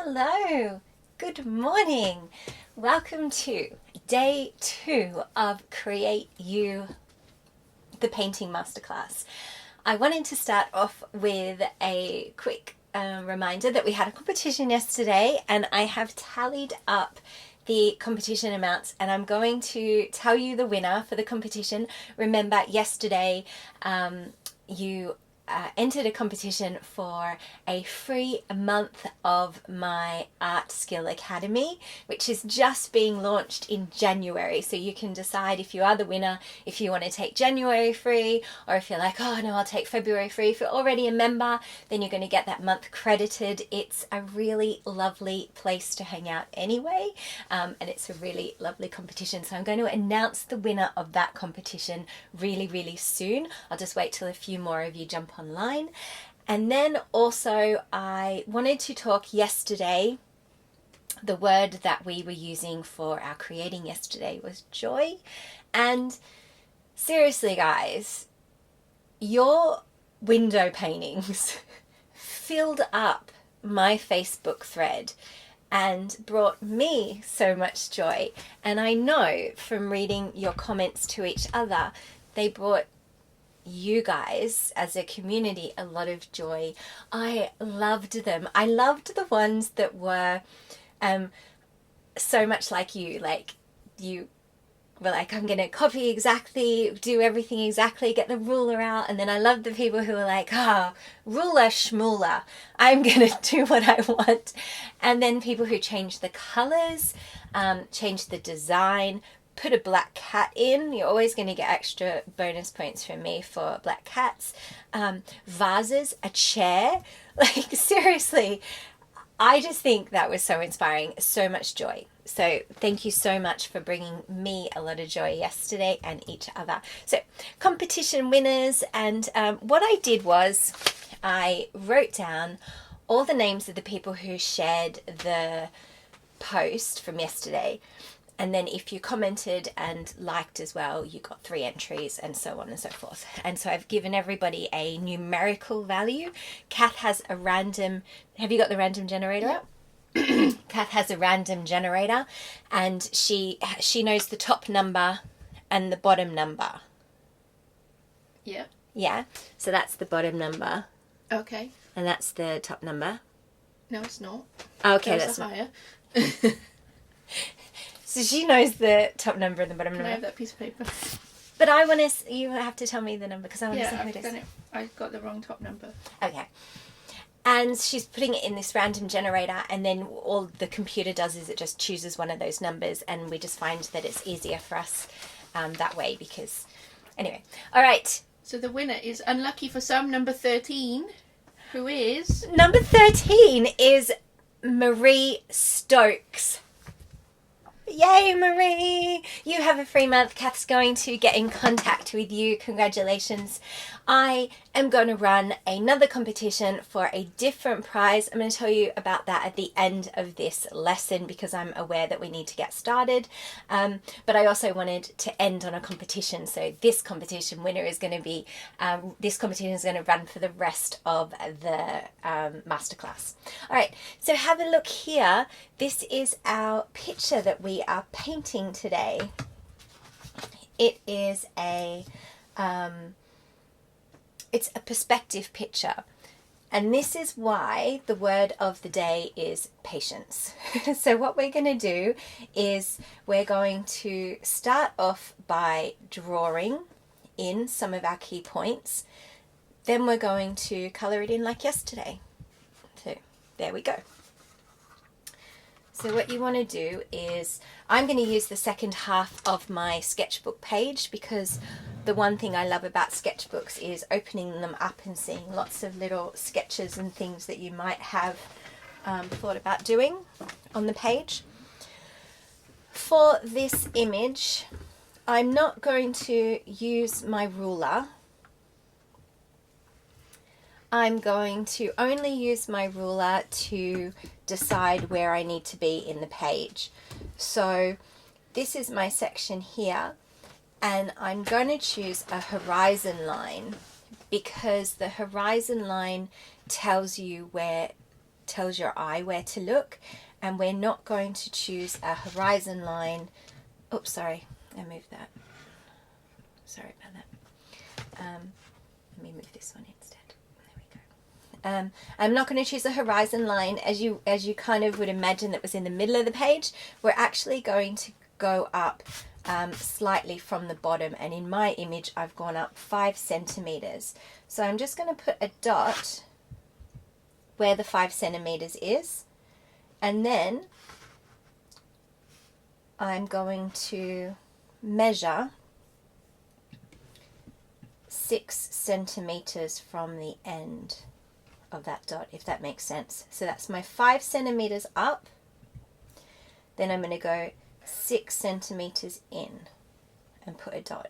Hello, good morning. Welcome to day 2 of Create You, the painting masterclass. I wanted to start off with a quick reminder that we had a competition yesterday and I have tallied up the competition amounts and I'm going to tell you the winner for the competition. Remember, yesterday you entered a competition for a free month of my Art Skill Academy, which is just being launched in January. So you can decide, if you are the winner, if you want to take January free, or if you're like, oh no, I'll take February free. If you're already a member, then you're going to get that month credited. It's a really lovely place to hang out anyway, and it's a really lovely competition. So I'm going to announce the winner of that competition really soon. I'll just wait till a few more of you jump online. And then also I wanted to talk yesterday, the word that we were using for our creating yesterday was joy. And seriously guys, your window paintings filled up my Facebook thread and brought me so much joy. And I know from reading your comments to each other, they brought you guys as a community a lot of joy. I loved them. I loved the ones that were so much like you were like, I'm gonna copy exactly, do everything exactly, get the ruler out. And then I loved the people who were like, ruler schmooler, I'm gonna do what I want. And then people who changed the colors, changed the design, put a black cat in. You're always going to get extra bonus points from me for black cats. Vases, a chair. Like, seriously, I just think that was so inspiring, so much joy. So thank you so much for bringing me a lot of joy yesterday and each other. So competition winners, and what I did was I wrote down all the names of the people who shared the post from yesterday. And then if you commented and liked as well, you got 3 entries and so on and so forth. And so I've given everybody a numerical value. Kath has a random, have you got the random generator up? Kath has a random generator and she knows the top number and the bottom number. Yeah. Yeah, so that's the bottom number. Okay. And that's the top number. No, it's not. Okay, There's that's a higher. So she knows the top number and the bottom Can number. I have that piece of paper? But I want to, you have to tell me the number because I want to see who it is. I got the wrong top number. Okay. And she's putting it in this random generator, and then all the computer does is it just chooses one of those numbers, and we just find that it's easier for us that way because, anyway. All right. So the winner is, unlucky for some, number 13, who is... Number 13 is Marie Stokes. Yay, Marie! You have a free month. Kath's going to get in contact with you. Congratulations. I am going to run another competition for a different prize. I'm going to tell you about that at the end of this lesson because I'm aware that we need to get started. But I also wanted to end on a competition. So this competition winner is going to be, this competition is going to run for the rest of the masterclass. All right, so have a look here. This is our picture that we are painting today. It is it's a perspective picture, and this is why the word of the day is patience. So what we're going to do is we're going to start off by drawing in some of our key points, then we're going to colour it in like yesterday. So there we go. So what you want to do is, I'm going to use the second half of my sketchbook page because the one thing I love about sketchbooks is opening them up and seeing lots of little sketches and things that you might have thought about doing on the page. For this image, I'm not going to use my ruler. I'm going to only use my ruler to decide where I need to be in the page. So this is my section here, and I'm going to choose a horizon line because the horizon line tells you where tells your eye where to look, and we're not going to choose a horizon line. Oops, sorry, I moved that. Sorry about that. Let me move this one instead. There we go. I'm not going to choose a horizon line as you kind of would imagine that was in the middle of the page. We're actually going to go up slightly from the bottom, and in my image I've gone up 5 centimeters. So I'm just going to put a dot where the 5 centimeters is, and then I'm going to measure 6 centimeters from the end of that dot, if that makes sense. So that's my 5 centimeters up, then I'm going to go 6 centimeters in and put a dot.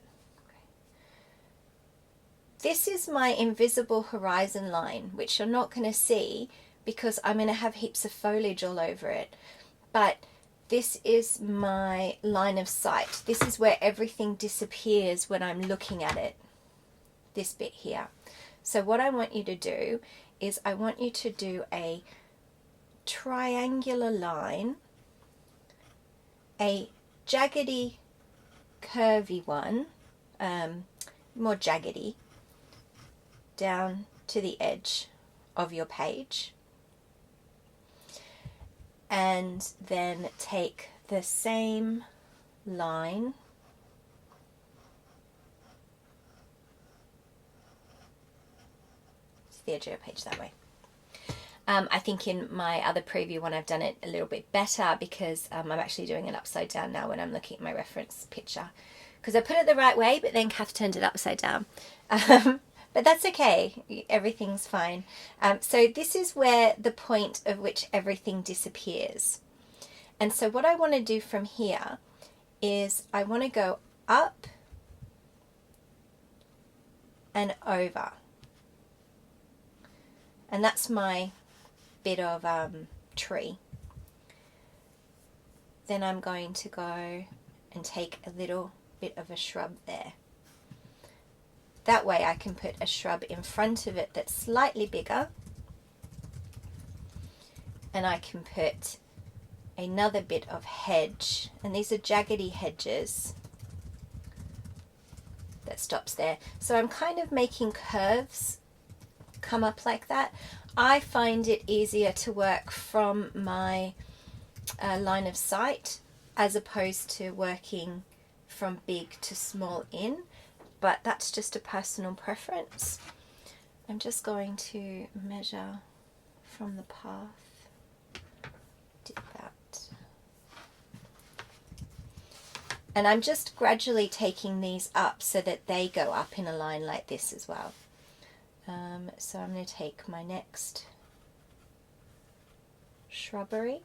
This is my invisible horizon line, which you're not going to see because I'm going to have heaps of foliage all over it. But this is my line of sight. This is where everything disappears when I'm looking at it. This bit here. So what I want you to do is I want you to do a triangular line, a jaggedy, curvy one, more jaggedy, down to the edge of your page, and then take the same line to the edge of your page that way. I think in my other preview one I've done it a little bit better because I'm actually doing it upside down now when I'm looking at my reference picture, because I put it the right way but then Kath turned it upside down. But that's okay, everything's fine. So this is where the point of which everything disappears. And so what I want to do from here is I want to go up and over. And that's my bit of tree. Then I'm going to go and take a little bit of a shrub there. That way I can put a shrub in front of it that's slightly bigger, and I can put another bit of hedge, and these are jaggedy hedges that stops there. So I'm kind of making curves come up like that. I find it easier to work from my line of sight as opposed to working from big to small in, but that's just a personal preference. I'm just going to measure from the path. Did that. And I'm just gradually taking these up so that they go up in a line like this as well. So I'm going to take my next shrubbery,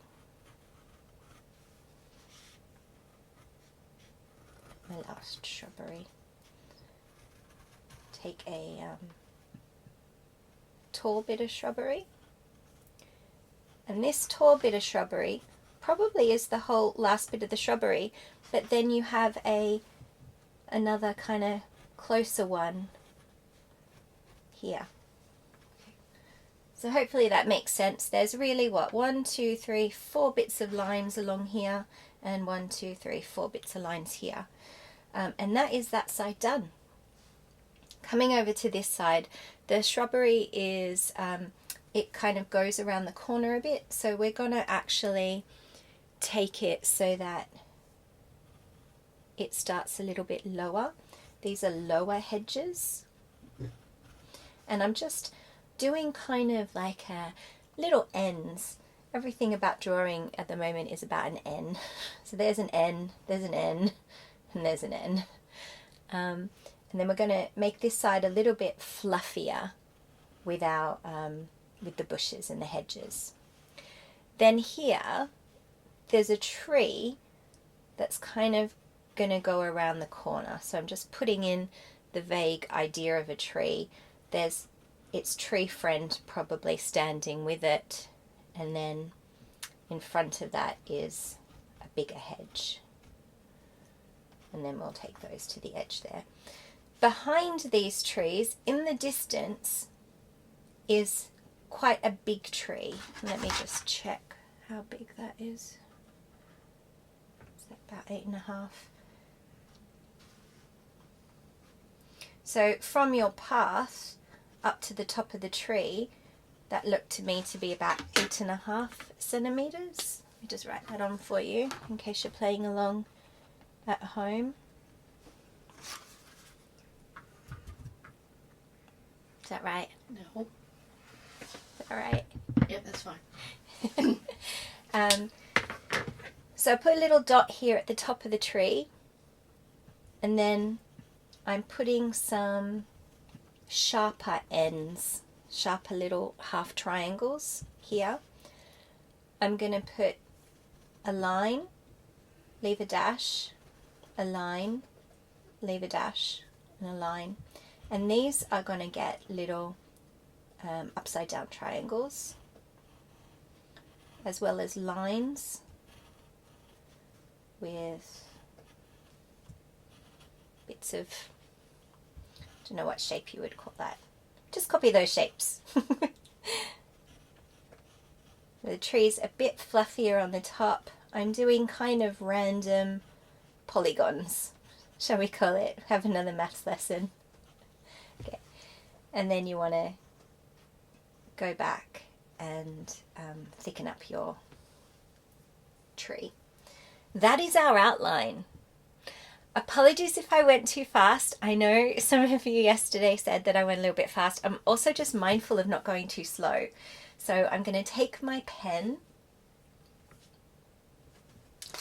my last shrubbery, take a tall bit of shrubbery, and this tall bit of shrubbery probably is the whole last bit of the shrubbery, but then you have another kind of closer one here. So hopefully that makes sense. There's really what, 1, 2, 3, 4 bits of lines along here, and 1, 2, 3, 4 bits of lines here. And that is that side done. Coming over to this side, the shrubbery is, it kind of goes around the corner a bit, so we're going to actually take it so that it starts a little bit lower. These are lower hedges, and I'm just doing kind of like little N's. Everything about drawing at the moment is about an N. So there's an N, there's an N, and there's an N. And then we're going to make this side a little bit fluffier with our with the bushes and the hedges. Then here, there's a tree that's kind of going to go around the corner. So I'm just putting in the vague idea of a tree. There's its tree friend probably standing with it, and then in front of that is a bigger hedge, and then we'll take those to the edge there. Behind these trees in the distance is quite a big tree. Let me just check how big that is. Is that about 8.5? So from your path up to the top of the tree, that looked to me to be about 8.5 centimeters. Let me just write that on for you in case you're playing along at home. Is that right? No. Is that right? Yep, that's fine. So I put a little dot here at the top of the tree, and then I'm putting some sharper ends, sharper little half triangles here. I'm going to put a line, leave a dash, a line, leave a dash, and a line. And these are going to get little upside down triangles, as well as lines with bits of, I don't know what shape you would call that. Just copy those shapes. The tree's a bit fluffier on the top. I'm doing kind of random polygons, shall we call it? Have another maths lesson. Okay, and then you want to go back and thicken up your tree. That is our outline. Apologies if I went too fast. I know some of you yesterday said that I went a little bit fast. I'm also just mindful of not going too slow. So I'm going to take my pen.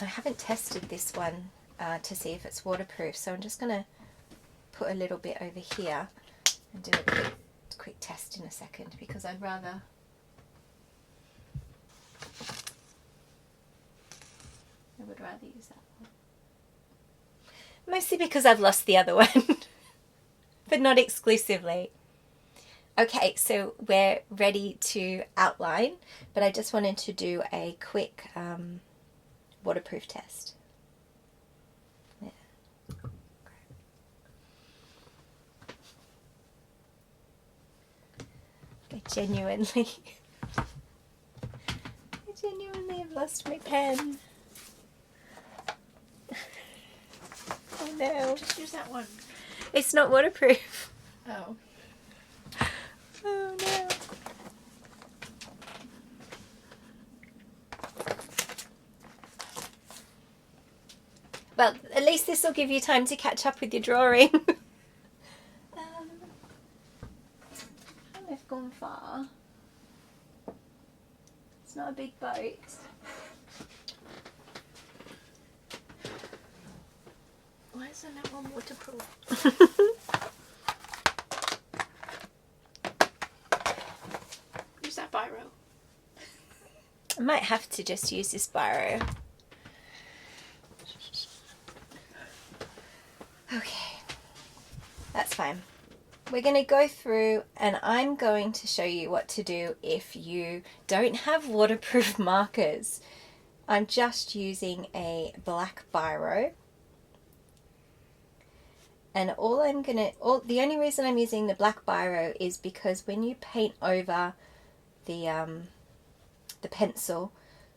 I haven't tested this one to see if it's waterproof, so I'm just going to put a little bit over here and do a quick test in a second, because I would rather use that one. Mostly because I've lost the other one, but not exclusively. Okay, so we're ready to outline, but I just wanted to do a quick waterproof test. Yeah. I genuinely have lost my pen. Oh no. Just use that one. It's not waterproof. Oh. Oh no. Well, at least this will give you time to catch up with your drawing. I've gone far. It's not a big boat. Why isn't that one waterproof? Use that biro. I might have to just use this biro. Okay, that's fine. We're going to go through and I'm going to show you what to do if you don't have waterproof markers. I'm just using a black biro. And the only reason I'm using the black biro is because when you paint over the pencil,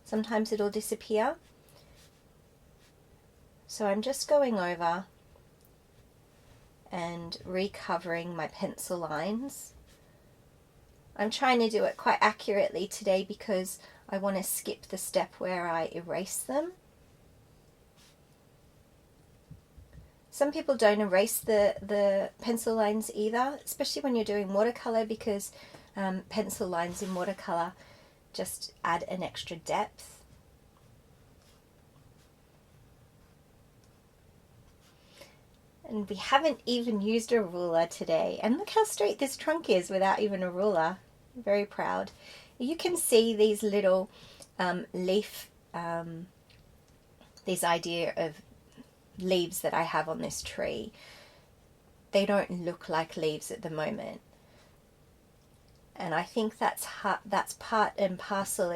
sometimes it'll disappear. So I'm just going over and recovering my pencil lines. I'm trying to do it quite accurately today because I want to skip the step where I erase them. Some people don't erase the pencil lines either, especially when you're doing watercolor, because pencil lines in watercolor just add an extra depth. And we haven't even used a ruler today. And look how straight this trunk is without even a ruler. I'm very proud. You can see these little leaf, this idea of leaves that I have on this tree. They don't look like leaves at the moment. And I think that's part and parcel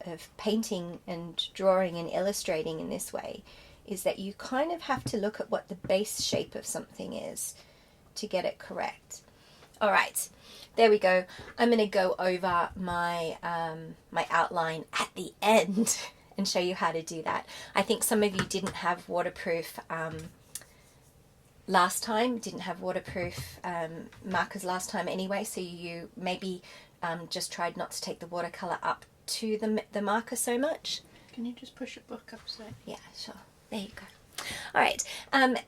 of painting and drawing and illustrating in this way, is that you kind of have to look at what the base shape of something is to get it correct. All right, there we go. I'm going to go over my my outline at the end and show you how to do that. I think some of you didn't have waterproof last time, didn't have waterproof markers last time anyway, so you maybe just tried not to take the watercolor up to the marker so much. Can you just push a book up so? Yeah, sure. There you go. All right.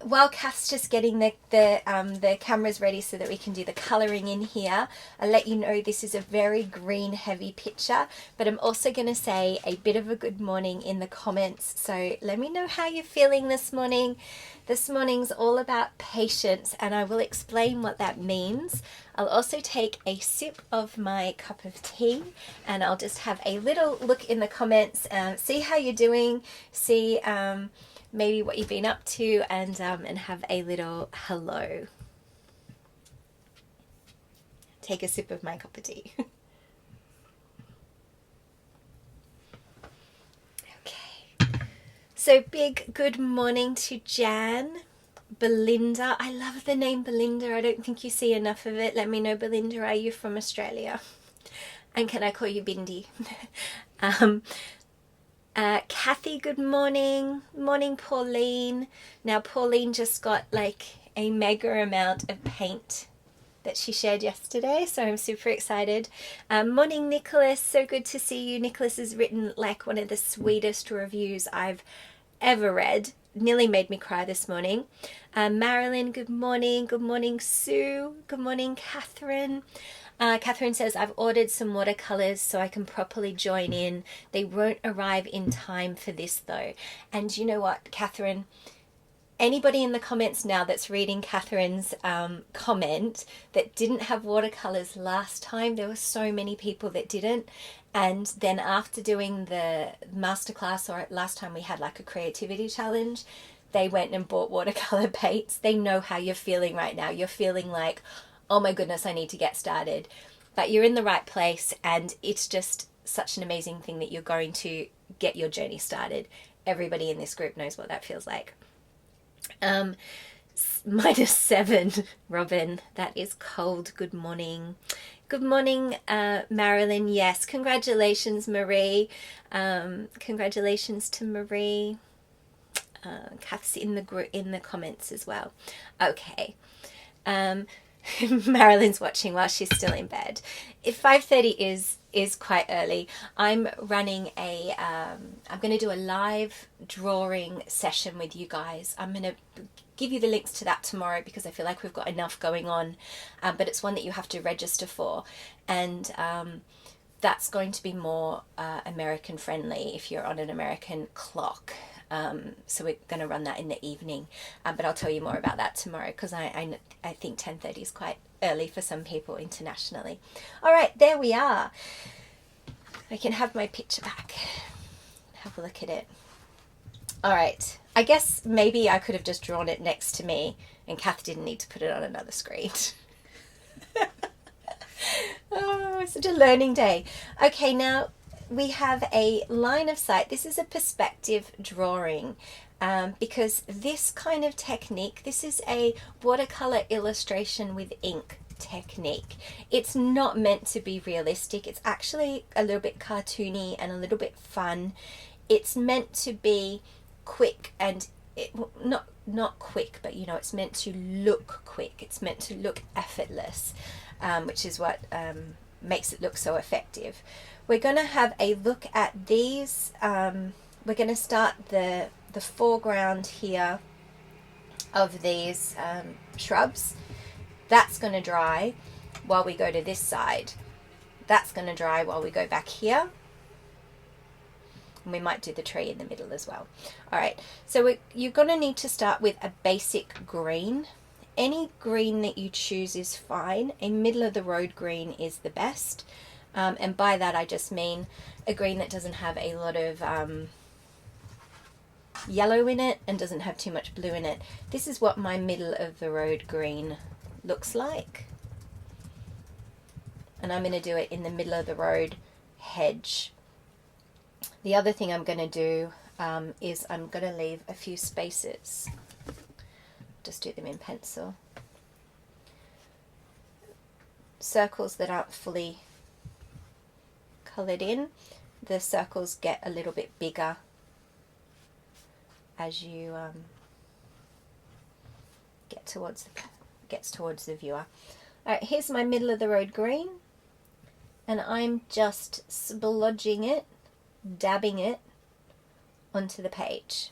While Kath's just getting the cameras ready so that we can do the colouring in here, I'll let you know this is a very green heavy picture, but I'm also going to say a bit of a good morning in the comments. So let me know how you're feeling this morning. This morning's all about patience, and I will explain what that means. I'll also take a sip of my cup of tea, and I'll just have a little look in the comments, see how you're doing, see maybe what you've been up to, and have a little hello. Take a sip of my cup of tea. Okay. So big good morning to Jan, Belinda. I love the name Belinda. I don't think you see enough of it. Let me know, Belinda, are you from Australia? And can I call you Bindi? Kathy, good morning. Morning, Pauline. Now, Pauline just got like a mega amount of paint that she shared yesterday, so I'm super excited. Morning, Nicholas. So good to see you. Nicholas has written like one of the sweetest reviews I've ever read. Nearly made me cry this morning. Marilyn, good morning. Good morning, Sue. Good morning, Catherine. Catherine says, I've ordered some watercolors so I can properly join in. They won't arrive in time for this though. And you know what, Catherine? Anybody in the comments now that's reading Catherine's comment that didn't have watercolors last time, there were so many people that didn't. And then after doing the masterclass, or last time we had like a creativity challenge, they went and bought watercolor paints. They know how you're feeling right now. You're feeling like, oh my goodness, I need to get started. But you're in the right place, and it's just such an amazing thing that you're going to get your journey started. Everybody in this group knows what that feels like. -7, Robin. That is cold. Good morning. Good morning, Marilyn. Yes, congratulations, Marie. Congratulations to Marie. Kath's in the comments as well. Okay. Marilyn's watching while she's still in bed. If 5:30 is quite early, I'm running I'm going to do a live drawing session with you guys. I'm going to give you the links to that tomorrow because I feel like we've got enough going on, but it's one that you have to register for, and that's going to be more American friendly if you're on an American clock. So we're going to run that in the evening, but I'll tell you more about that tomorrow because I think 10:30 is quite early for some people internationally. All right, there we are. I can have my picture back. Have a look at it. All right, I guess maybe I could have just drawn it next to me and Kath didn't need to put it on another screen. Oh, it's such a learning day. Okay, now we have a line of sight. This is a perspective drawing because this kind of technique, this is a watercolor illustration with ink technique. It's not meant to be realistic. It's actually a little bit cartoony and a little bit fun. It's meant to be quick and not quick, but you know, it's meant to look quick. It's meant to look effortless, which is what makes it look so effective. We're going to have a look at these. We're going to start the foreground here of these shrubs. That's going to dry while we go to this side. That's going to dry while we go back here. And we might do the tree in the middle as well. All right, so you're going to need to start with a basic green. Any green that you choose is fine. A middle of the road green is the best. And by that I just mean a green that doesn't have a lot of yellow in it and doesn't have too much blue in it. This is what my middle of the road green looks like. And I'm going to do it in the middle of the road hedge. The other thing I'm going to do is I'm going to leave a few spaces. Just do them in pencil. circles that aren't fully coloured in, the circles get a little bit bigger as you gets towards the viewer. Alright, here's my middle of the road green, and I'm just splodging it, dabbing it onto the page.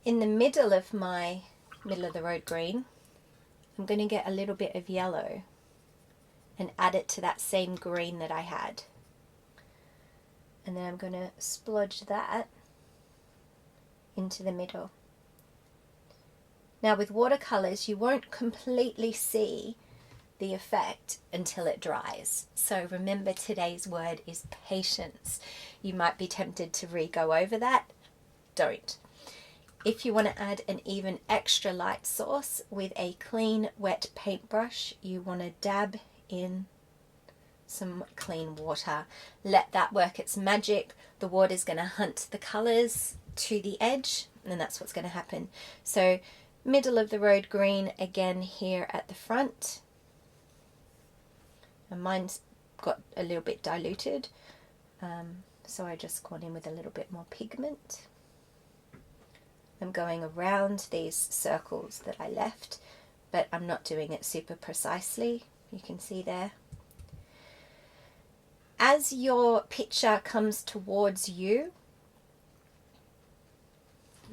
In the middle of my middle of the road green, I'm going to get a little bit of yellow and add it to that same green that I had. And then I'm going to splodge that into the middle. Now with watercolors, you won't completely see the effect until it dries. So remember, today's word is patience. You might be tempted to re-go over that. Don't. If you want to add an even extra light source with a clean, wet paintbrush, you want to dab in some clean water. Let that work its magic. The water's going to hunt the colours to the edge, and that's what's going to happen. So middle of the road green again here at the front. And mine's got a little bit diluted, so I just gone in with a little bit more pigment. I'm going around these circles that I left, but I'm not doing it super precisely. You can see there. As your picture comes towards you,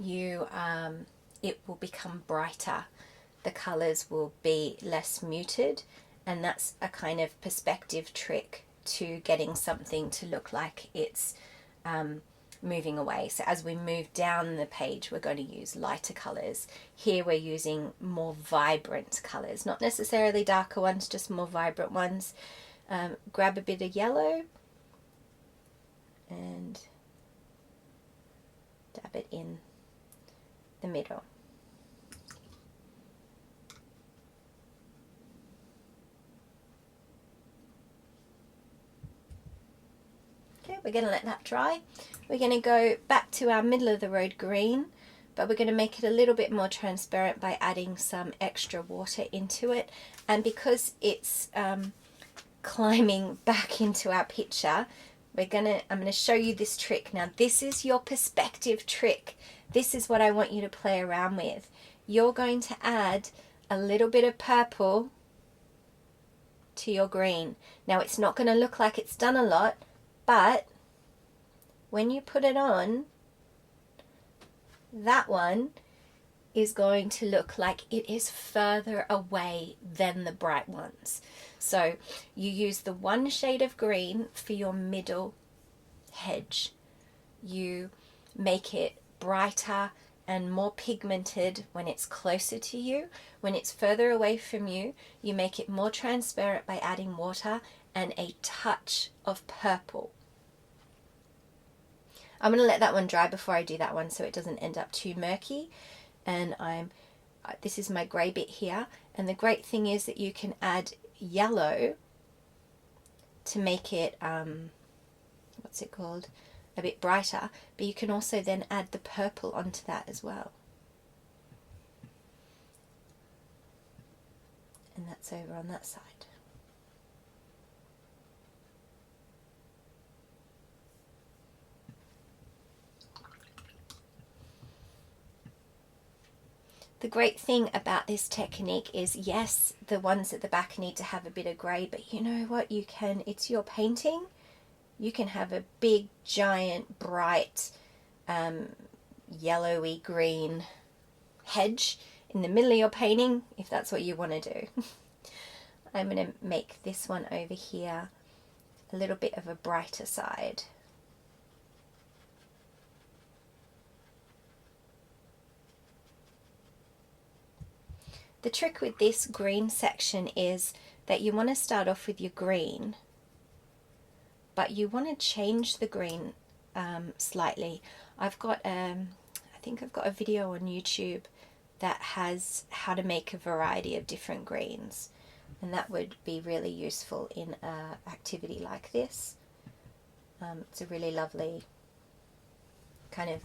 it will become brighter. The colours will be less muted, and that's a kind of perspective trick to getting something to look like it's moving away. So as we move down the page, we're going to use lighter colours. Here we're using more vibrant colours, not necessarily darker ones, just more vibrant ones. Grab a bit of yellow and dab it in the middle. Okay, we're going to let that dry. We're going to go back to our middle of the road green, but we're going to make it a little bit more transparent by adding some extra water into it. And because it's climbing back into our picture, I'm going to show you this trick. Now this is your perspective trick. This is what I want you to play around with. You're going to add a little bit of purple to your green. Now it's not going to look like it's done a lot, but when you put it on, that one is going to look like it is further away than the bright ones. So you use the one shade of green for your middle hedge. You make it brighter and more pigmented when it's closer to you. When it's further away from you, you make it more transparent by adding water and a touch of purple. I'm going to let that one dry before I do that one so it doesn't end up too murky. And this is my grey bit here, and the great thing is that you can add yellow to make it what's it called, a bit brighter, but you can also then add the purple onto that as well. And that's over on that side. The great thing about this technique is, yes, the ones at the back need to have a bit of grey, but you know what, it's your painting. You can have a big, giant, bright, yellowy green hedge in the middle of your painting, if that's what you want to do. I'm going to make this one over here a little bit of a brighter side. The trick with this green section is that you want to start off with your green, but you want to change the green slightly. I think I've got a video on YouTube that has how to make a variety of different greens, and that would be really useful in an activity like this. It's a really lovely kind of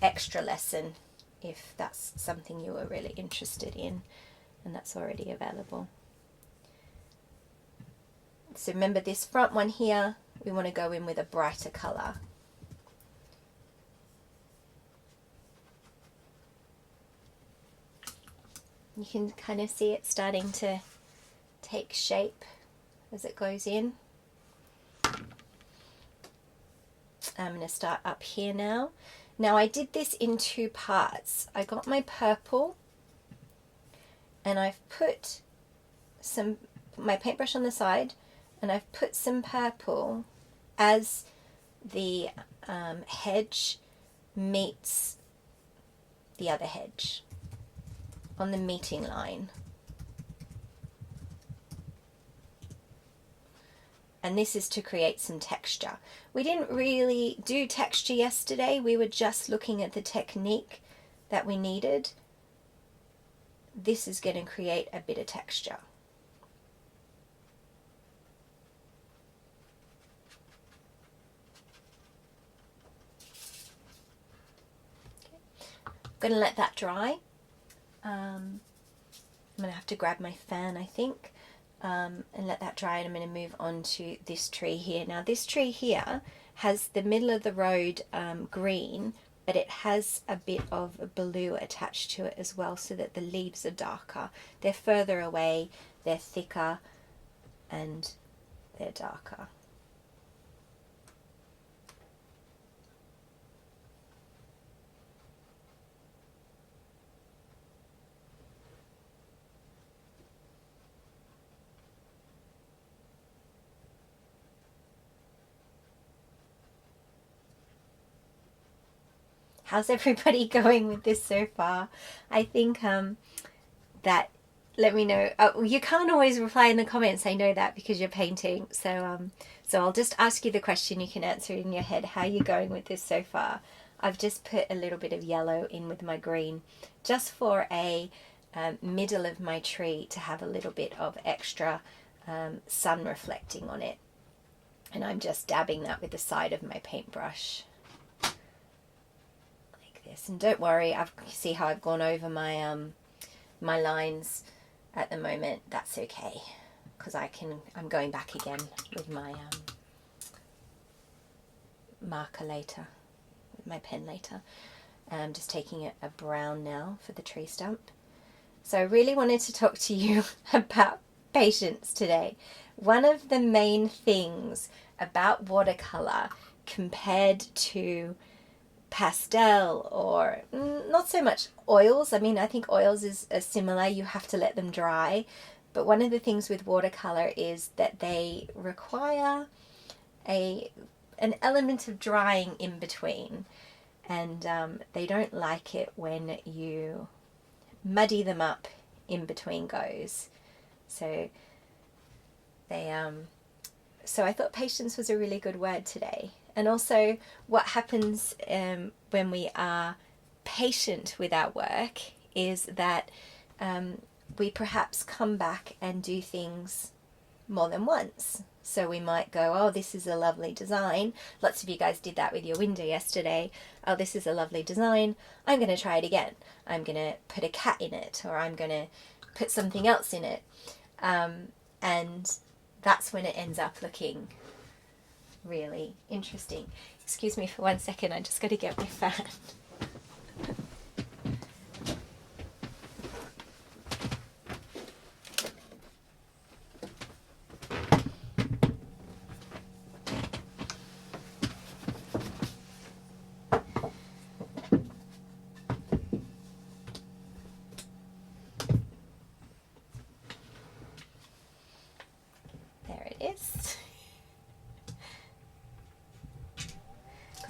extra lesson if that's something you were really interested in, and that's already available. So remember this front one here, we want to go in with a brighter colour. You can kind of see it starting to take shape as it goes in. I'm going to start up here now. Now I did this in two parts. I got my purple and I've put my paintbrush on the side, and I've put some purple as the hedge meets the other hedge on the meeting line. And this is to create some texture. We didn't really do texture yesterday. We were just looking at the technique that we needed. This is going to create a bit of texture. I'm going to let that dry. I'm going to have to grab my fan, I think, and let that dry, and I'm going to move on to this tree here. Now this tree here has the middle of the road green, but it has a bit of blue attached to it as well, so that the leaves are darker. They're further away, they're thicker, and they're darker. How's everybody going with this so far? I think that, let me know. You can't always reply in the comments, I know that, because you're painting. So I'll just ask you the question, you can answer it in your head. How are you going with this so far? I've just put a little bit of yellow in with my green, just for a middle of my tree to have a little bit of extra sun reflecting on it. And I'm just dabbing that with the side of my paintbrush. And don't worry, you see how I've gone over my my lines at the moment. That's okay, because I'm going back again with my marker later, with my pen later. I'm just taking a brown now for the tree stump. So I really wanted to talk to you about patience today. One of the main things about watercolor compared to pastel, or not so much oils. I mean, I think oils is similar, you have to let them dry, but one of the things with watercolor is that they require an element of drying in between, and they don't like it when you muddy them up in between goes. So so I thought patience was a really good word today. And also what happens when we are patient with our work is that we perhaps come back and do things more than once. So we might go, oh, this is a lovely design. Lots of you guys did that with your window yesterday. Oh, this is a lovely design. I'm going to try it again. I'm going to put a cat in it, or I'm going to put something else in it. And that's when it ends up looking really interesting. Excuse me for 1 second, I just got to get my fan. There it is.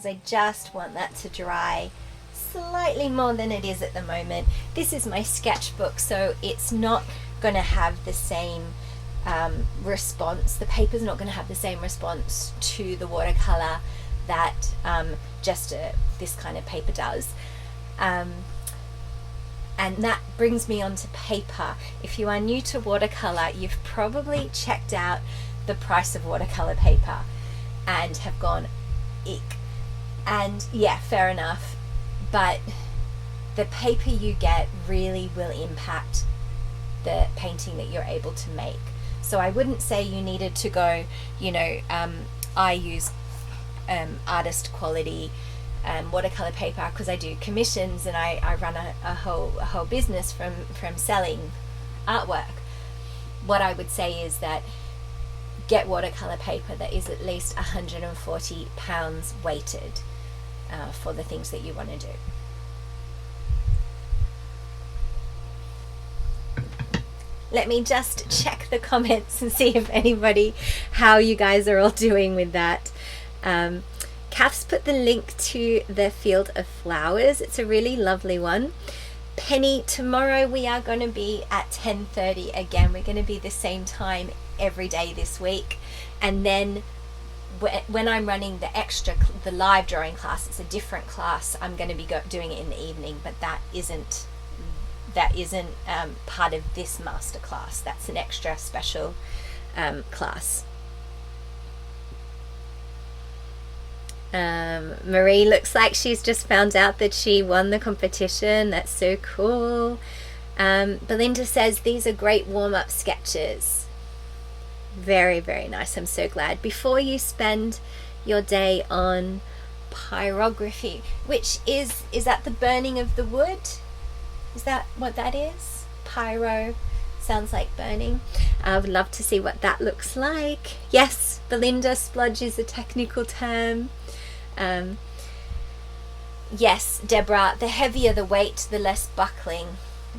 I just want that to dry slightly more than it is at the moment. This is my sketchbook, so it's not going to have the same response. The paper's not going to have the same response to the watercolor that this kind of paper does. And that brings me on to paper. If you are new to watercolor, you've probably checked out the price of watercolor paper and have gone, eek. And yeah, fair enough, but the paper you get really will impact the painting that you're able to make. So I wouldn't say you needed to go, I use artist quality watercolor paper because I do commissions, and I run a whole business from selling artwork. What I would say is that get watercolor paper that is at least 140 pounds weighted for the things that you want to do. Let me just check the comments and see if how you guys are all doing with that. Kath's put the link to the Field of Flowers. It's a really lovely one. Penny, tomorrow we are going to be at 10:30 again. We're going to be the same time every day this week. And then when I'm running the live drawing class, it's a different class. I'm going to be doing it in the evening, but that isn't part of this masterclass. That's an extra special class. Marie looks like she's just found out that she won the competition. That's so cool. Belinda says these are great warm-up sketches. Very, very nice. I'm so glad. Before you spend your day on pyrography, which is that the burning of the wood? Is that what that is? Pyro sounds like burning. I would love to see what that looks like. Yes, Belinda, splodge is a technical term. Yes, Deborah, the heavier the weight, the less buckling,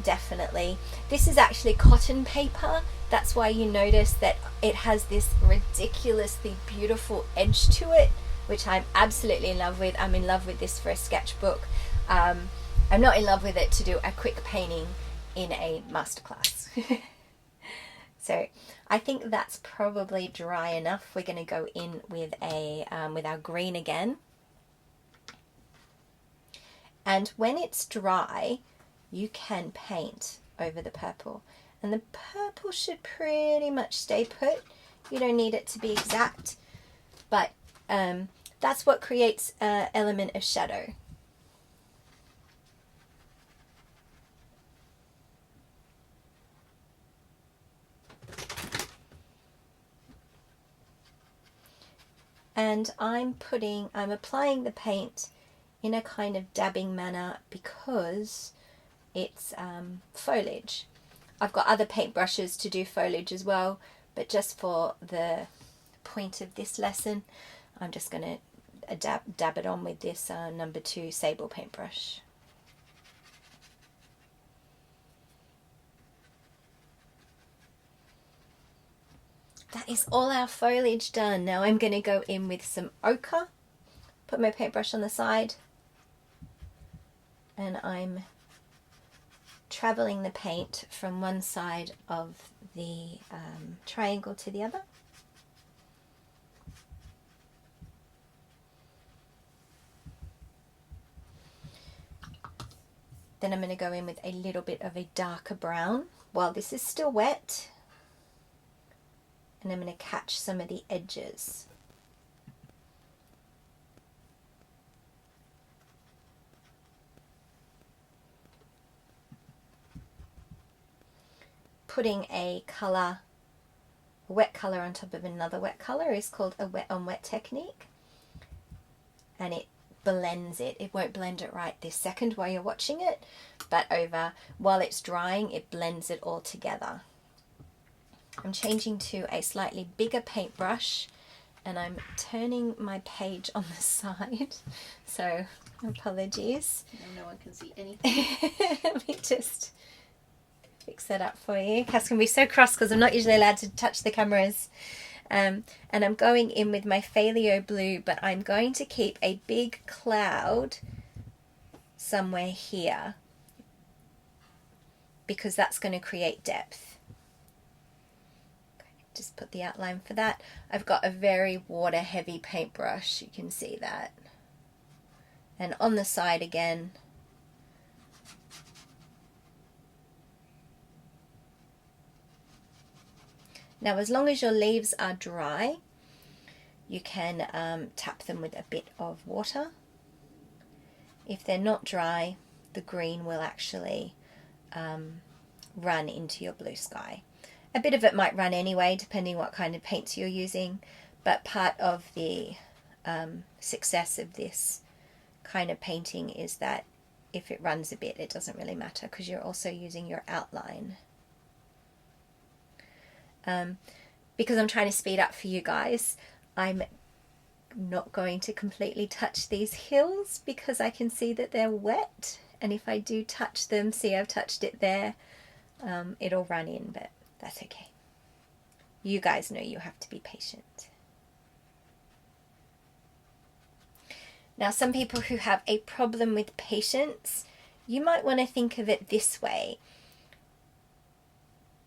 definitely. This is actually cotton paper. That's why you notice that it has this ridiculously beautiful edge to it, which I'm absolutely in love with. I'm in love with this for a sketchbook. I'm not in love with it to do a quick painting in a masterclass. So I think that's probably dry enough. We're going to go in with with our green again. And when it's dry, you can paint over the purple. And the purple should pretty much stay put. You don't need it to be exact, but that's what creates an element of shadow. And I'm applying the paint in a kind of dabbing manner because it's foliage. I've got other paintbrushes to do foliage as well, but just for the point of this lesson, I'm just going to dab it on with this number 2 sable paintbrush. That is all our foliage done. Now I'm going to go in with some ochre, put my paintbrush on the side, and I'm traveling the paint from one side of the triangle to the other. Then I'm going to go in with a little bit of a darker brown while this is still wet. And I'm going to catch some of the edges. Putting a wet colour on top of another wet colour is called a wet on wet technique. And it blends it. It won't blend it right this second while you're watching it, but while it's drying, it blends it all together. I'm changing to a slightly bigger paintbrush and I'm turning my page on the side, so apologies. No one can see anything. Let me just fix that up for you. Cass can be so cross because I'm not usually allowed to touch the cameras. And I'm going in with my Phthalo blue, but I'm going to keep a big cloud somewhere here because that's going to create depth. Just put the outline for that. I've got a very water heavy paintbrush, you can see that. And on the side again. Now as long as your leaves are dry, you can tap them with a bit of water If they're not dry, the green will actually run into your blue sky. A bit of it might run anyway, depending what kind of paints you're using, but part of the success of this kind of painting is that if it runs a bit, it doesn't really matter because you're also using your outline. Because I'm trying to speed up for you guys, I'm not going to completely touch these hills because I can see that they're wet, and if I do touch them, see I've touched it there, it'll run in, but that's okay. You guys know you have to be patient. Now, some people who have a problem with patience, you might want to think of it this way.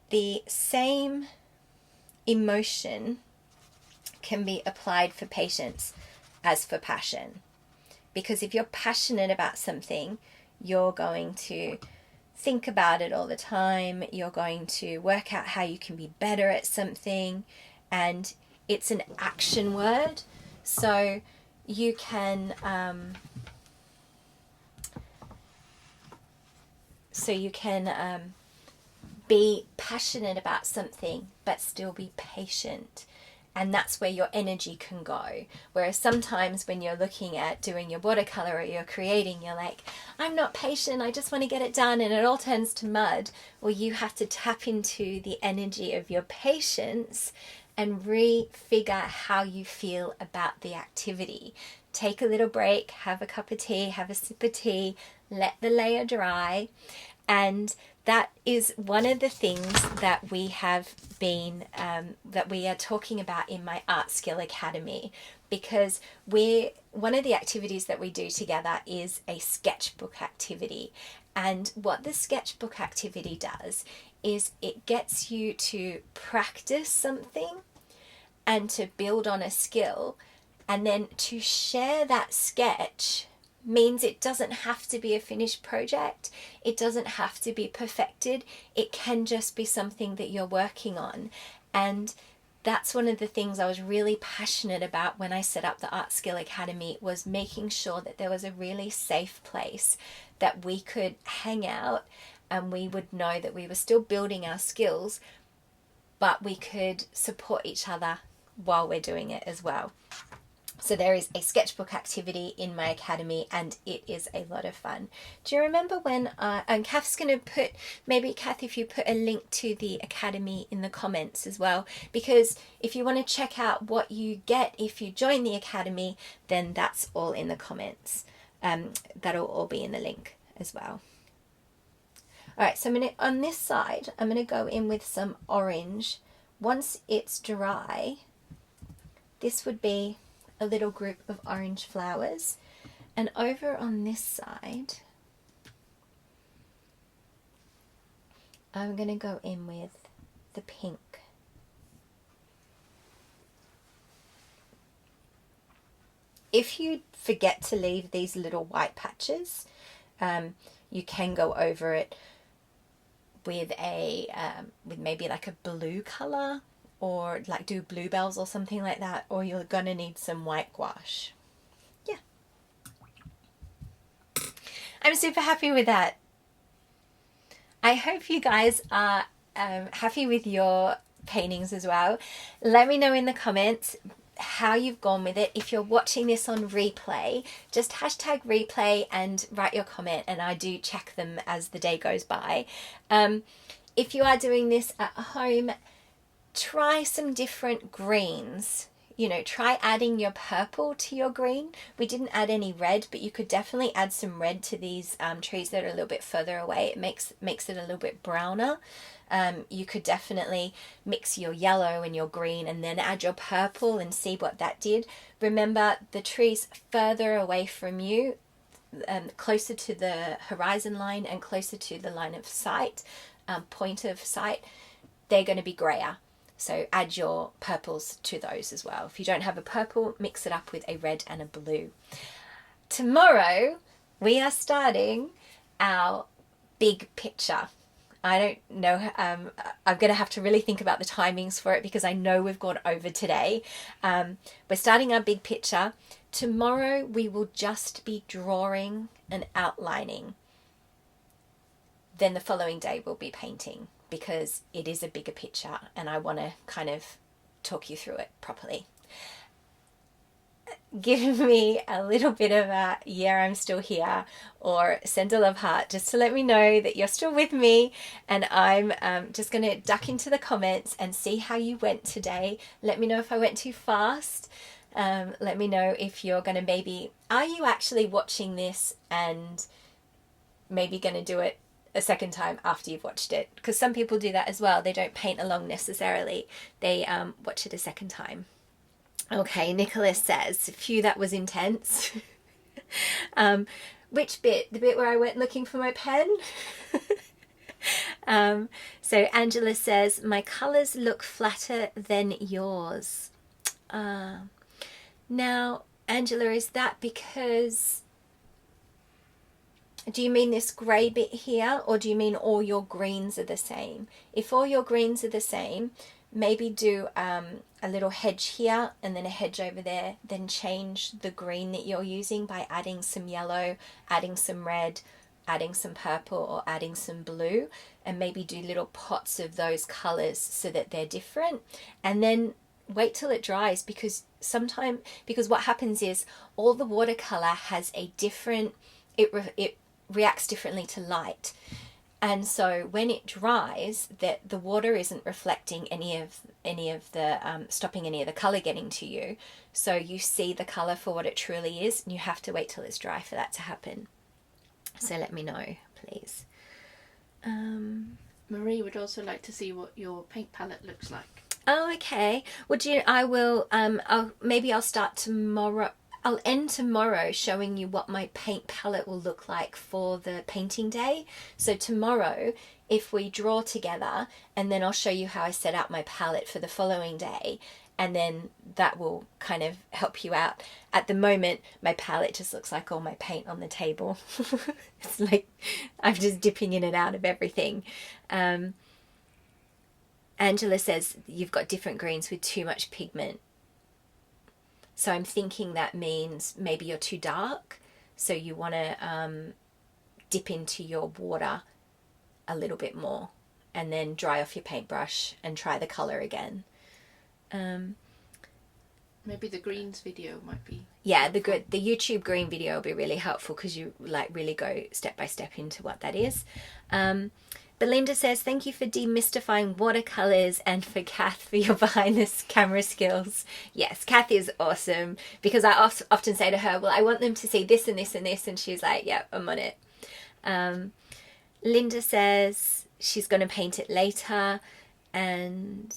The same emotion can be applied for patience as for passion. Because if you're passionate about something, you're going to think about it all the time. You're going to work out how you can be better at something. And it's an action word. So you can be passionate about something but still be patient, and that's where your energy can go. Whereas sometimes when you're looking at doing your watercolor or you're creating, you're like, I'm not patient, I just want to get it done, and it all turns to mud. Well, you have to tap into the energy of your patience and refigure how you feel about the activity. Take a little break, have a cup of tea, have a sip of tea, let the layer dry. And that is one of the things that we have been, that we are talking about in my Art Skill Academy, because one of the activities that we do together is a sketchbook activity. And what the sketchbook activity does is it gets you to practice something and to build on a skill, and then to share that sketch means it doesn't have to be a finished project. It doesn't have to be perfected. It can just be something that you're working on. And that's one of the things I was really passionate about when I set up the Art Skill Academy, was making sure that there was a really safe place that we could hang out and we would know that we were still building our skills, but we could support each other while we're doing it as well. So there is a sketchbook activity in my academy, and it is a lot of fun. Do you remember when, and Kath's going to put, maybe Kath, if you put a link to the academy in the comments as well, because if you want to check out what you get if you join the academy, then that's all in the comments. That'll all be in the link as well. All right, so on this side, I'm going to go in with some orange. Once it's dry, this would be a little group of orange flowers, and over on this side I'm going to go in with the pink. If you forget to leave these little white patches, you can go over it with with maybe like a blue color, or like do bluebells or something like that, or you're gonna need some white gouache. Yeah. I'm super happy with that. I hope you guys are happy with your paintings as well. Let me know in the comments how you've gone with it. If you're watching this on replay, just hashtag replay and write your comment, and I do check them as the day goes by. If you are doing this at home, try some different greens. You know, try adding your purple to your green. We didn't add any red, but you could definitely add some red to these trees that are a little bit further away. It makes it a little bit browner. You could definitely mix your yellow and your green and then add your purple and see what that did. Remember, the trees further away from you, closer to the horizon line and closer to the line of sight, point of sight, they're going to be grayer. So add your purples to those as well. If you don't have a purple, mix it up with a red and a blue. Tomorrow, we are starting our big picture. I don't know, I'm going to have to really think about the timings for it because I know we've gone over today. We're starting our big picture. Tomorrow we will just be drawing and outlining. Then the following day we'll be painting, because it is a bigger picture and I want to kind of talk you through it properly. Give me a little bit of a yeah, I'm still here, or send a love heart just to let me know that you're still with me. And I'm just going to duck into the comments and see how you went today. Let me know if I went too fast. Let me know if you're going to maybe, are you actually watching this and maybe going to do it a second time after you've watched it? Because some people do that as well. They don't paint along necessarily. They watch it a second time. Okay, Nicholas says, phew, that was intense. Which bit? The bit where I went looking for my pen? So Angela says, my colours look flatter than yours. Now, Angela, is that because... Do you mean this grey bit here, or do you mean all your greens are the same? If all your greens are the same, maybe do a little hedge here and then a hedge over there, then change the green that you're using by adding some yellow, adding some red, adding some purple, or adding some blue, and maybe do little pots of those colours so that they're different. And then wait till it dries, because what happens is all the watercolour has a different, it reacts differently to light. And so when it dries, that the water isn't reflecting any of the stopping any of the color getting to you. So you see the color for what it truly is, and you have to wait till it's dry for that to happen. So let me know, please. Marie would also like to see what your paint palette looks like. Oh, okay. Well, I will. I'll start tomorrow. I'll end tomorrow showing you what my paint palette will look like for the painting day. So tomorrow, if we draw together, and then I'll show you how I set out my palette for the following day, and then that will kind of help you out. At the moment, my palette just looks like all my paint on the table. It's like I'm just dipping in and out of everything. Angela says you've got different greens with too much pigment. So I'm thinking that means maybe you're too dark, so you want to dip into your water a little bit more, and then dry off your paintbrush and try the colour again. Maybe the greens video might be... Yeah, the YouTube green video will be really helpful, because you like really go step by step into what that is. Belinda says, thank you for demystifying watercolours, and for Kath for your behind the camera skills. Yes, Kath is awesome, because I often say to her, well, I want them to see this and this and this, and she's like, yeah, I'm on it. Linda says she's going to paint it later, and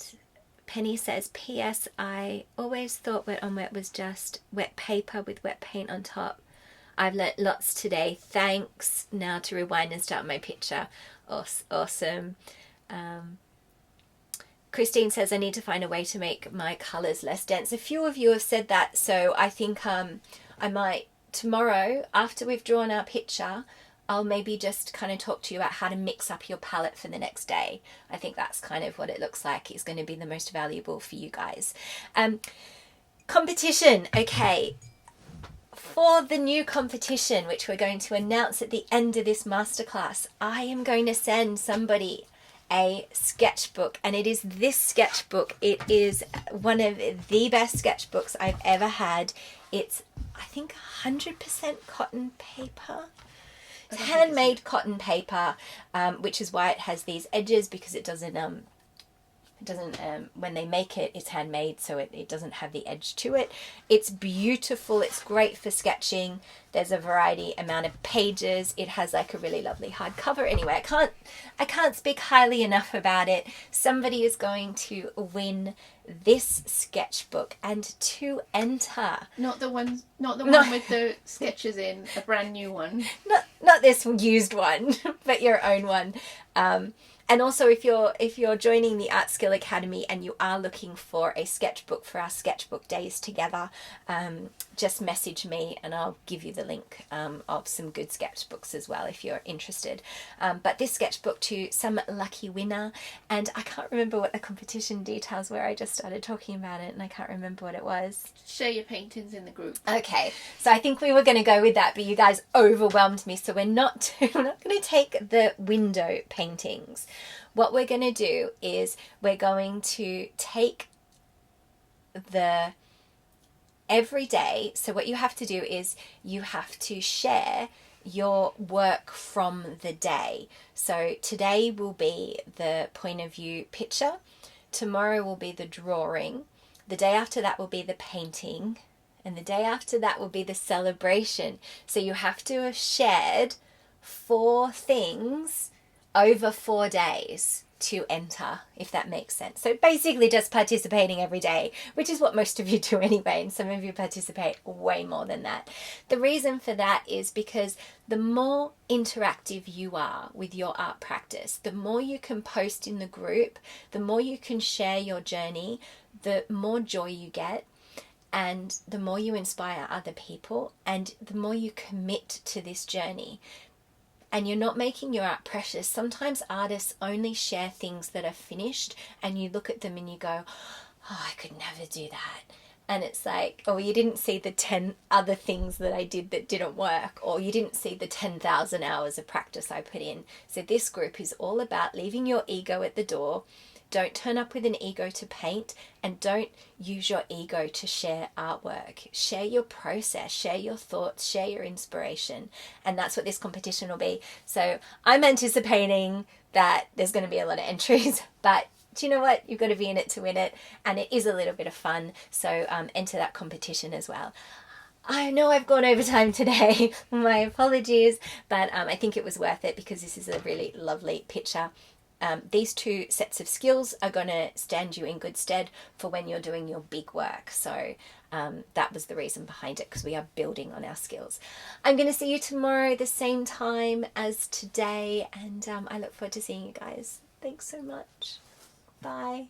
Penny says, P.S. I always thought Wet on Wet was just wet paper with wet paint on top. I've learnt lots today. Thanks. Now to rewind and start my picture. Awesome. Christine says I need to find a way to make my colours less dense. A few of you have said that, so I think I might tomorrow, after we've drawn our picture, I'll maybe just kind of talk to you about how to mix up your palette for the next day. I think that's kind of what it looks like is going to be the most valuable for you guys. Competition. Okay. For the new competition, which we're going to announce at the end of this masterclass, I am going to send somebody a sketchbook, and it is this sketchbook. It is one of the best sketchbooks I've ever had. It's, I think, 100% cotton paper. It's handmade cotton paper, which is why it has these edges, because it doesn't when they make it, it's handmade, so it doesn't have the edge to it. It's beautiful. It's great for sketching. There's a variety amount of pages. It has like a really lovely hardcover. Anyway, I can't speak highly enough about it. Somebody is going to win this sketchbook, and to enter, Not the one with the sketches in, a brand new one. Not this used one, but your own one. And also, if you're joining the Art Skill Academy and you are looking for a sketchbook for our sketchbook days together, just message me and I'll give you the link of some good sketchbooks as well if you're interested. But this sketchbook to some lucky winner, and I can't remember what the competition details were. I just just started talking about it and I can't remember what it was. Share your paintings in the group. Okay, so I think we were going to go with that, but you guys overwhelmed me, so we're not going to take the window paintings. What we're going to do is we're going to take the everyday. So what you have to do is you have to share your work from the day. So today will be the point of view picture, tomorrow will be the drawing, the day after that will be the painting, and the day after that will be the celebration. So you have to have shared 4 things over 4 days to enter, if that makes sense. So basically just participating every day, which is what most of you do anyway, and some of you participate way more than that. The reason for that is because the more interactive you are with your art practice, the more you can post in the group, the more you can share your journey, the more joy you get, and the more you inspire other people, and the more you commit to this journey. And you're not making your art precious. Sometimes artists only share things that are finished and you look at them and you go, oh, I could never do that. And it's like, oh, you didn't see the 10 other things that I did that didn't work, or you didn't see the 10,000 hours of practice I put in. So this group is all about leaving your ego at the door. Don't turn up with an ego to paint, and don't use your ego to share artwork. Share your process, share your thoughts, share your inspiration. And that's what this competition will be. So I'm anticipating that there's going to be a lot of entries, but do you know what? You've got to be in it to win it. And it is a little bit of fun. So enter that competition as well. I know I've gone over time today. My apologies. But I think it was worth it because this is a really lovely picture. These 2 sets of skills are going to stand you in good stead for when you're doing your big work. So that was the reason behind it, because we are building on our skills. I'm going to see you tomorrow the same time as today, and I look forward to seeing you guys. Thanks so much. Bye.